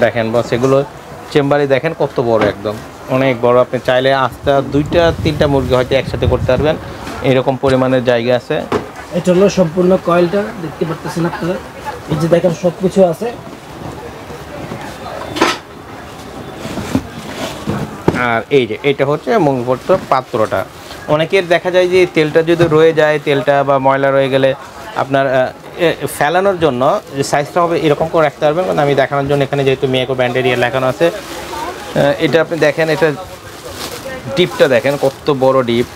দেখেন বস, এগুলো চেম্বারে দেখেন কত বড়, একদম অনেক বড়। আপনি চাইলে আস্তে 2-3টা মুরগি হয়তো একসাথে করতে পারবেন, এরকম পরিমাণের জায়গা আছে। এটা হলো সম্পূর্ণ কয়েলটা, দেখতে পাচ্ছেন আপনারা, এই যে দেখেন সব কিছু আছে। আর এই যে এটা হচ্ছে মুখভর্ত পাত্রটা। অনেকের দেখা যায় যে তেলটা যদি রয়ে যায়, তেলটা বা ময়লা রয়ে গেলে আপনার ফেলানোর জন্য যে সাইজটা হবে এরকম করে রাখতে পারবেন। কারণ আমি দেখানোর জন্য এখানে যেহেতু মিয়াকো ব্র্যান্ডের ইয়ে লেখানো আছে, এটা আপনি দেখেন, এটা ডিপটা দেখেন কত বড় ডিপ।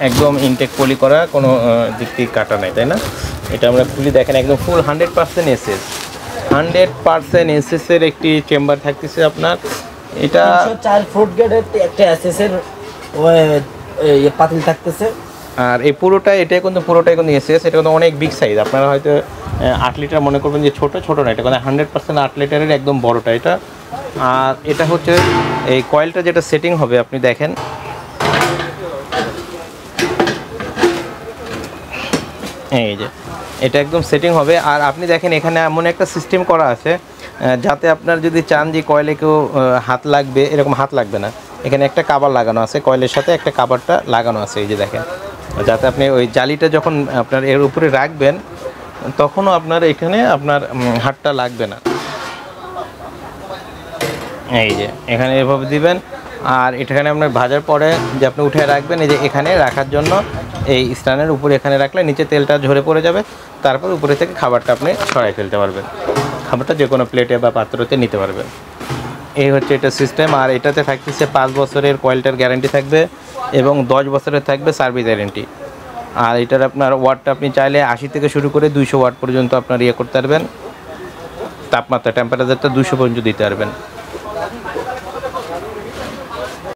একদম ইনটেক পলি করা, কোনো দিক থেকে কাটা নাই, তাই না? এটা আমরা খুলি দেখেন, একদম ফুল 100% এসএস, 100% এসএসের একটি চেম্বার থাকতেছে আপনার। এটা 4 ফুট গ্রেডের একটা এসএসের পাতিল থাকতেছে। আর এই পুরোটাই, এটা কিন্তু পুরোটাই কিন্তু এসএস, এটা কিন্তু অনেক বিগ সাইজ। আপনারা হয়তো 8 লিটার মনে করবেন যে ছোটো না, এটা কিন্তু 100% 8 লিটারের একদম বড়টা এটা। আর এটা হচ্ছে এই কয়েলটা যেটা সেটিং হবে, আপনি দেখেন এই যে এটা একদম সেটিং হবে। আর আপনি দেখেন এখানে এমন একটা সিস্টেম করা আছে যাতে আপনার যদি চান যে কয়েলে কেউ হাত লাগবে, এরকম হাত লাগবে না। এখানে একটা কাভার লাগানো আছে, কয়েলের সাথে একটা কাভারটা লাগানো আছে, এই যে দেখেন, যাতে আপনি ওই জালিটা যখন আপনার এর উপরে রাখবেন তখনও আপনার এখানে আপনার হাতটা লাগবে না। এই যে এখানে এভাবে দিবেন। আর এখানে আপনার ভাজার পরে যে আপনি উঠে রাখবেন, এই যে এখানে রাখার জন্য এই স্ট্যান্ডের উপরে এখানে রাখলে নিচে তেলটা ঝরে পড়ে যাবে, তারপর উপরে থেকে খাবারটা আপনি সরাই ফেলতে পারবেন, খাবারটা যে কোনো প্লেটে বা পাত্রতে নিতে পারবেন। এই হচ্ছে এটা সিস্টেম। আর এটাতে থাকতেছে 5 বছরের কয়েলটার গ্যারান্টি থাকবে এবং 10 বছরের থাকবে সার্ভিস গ্যারেন্টি। আর এটার আপনার ওয়াটটা আপনি চাইলে 80 থেকে শুরু করে 200 ওয়াট পর্যন্ত আপনার ইয়ে করতে পারবেন, তাপমাত্রা টেম্পারেচারটা 200 পর্যন্ত দিতে পারবেন।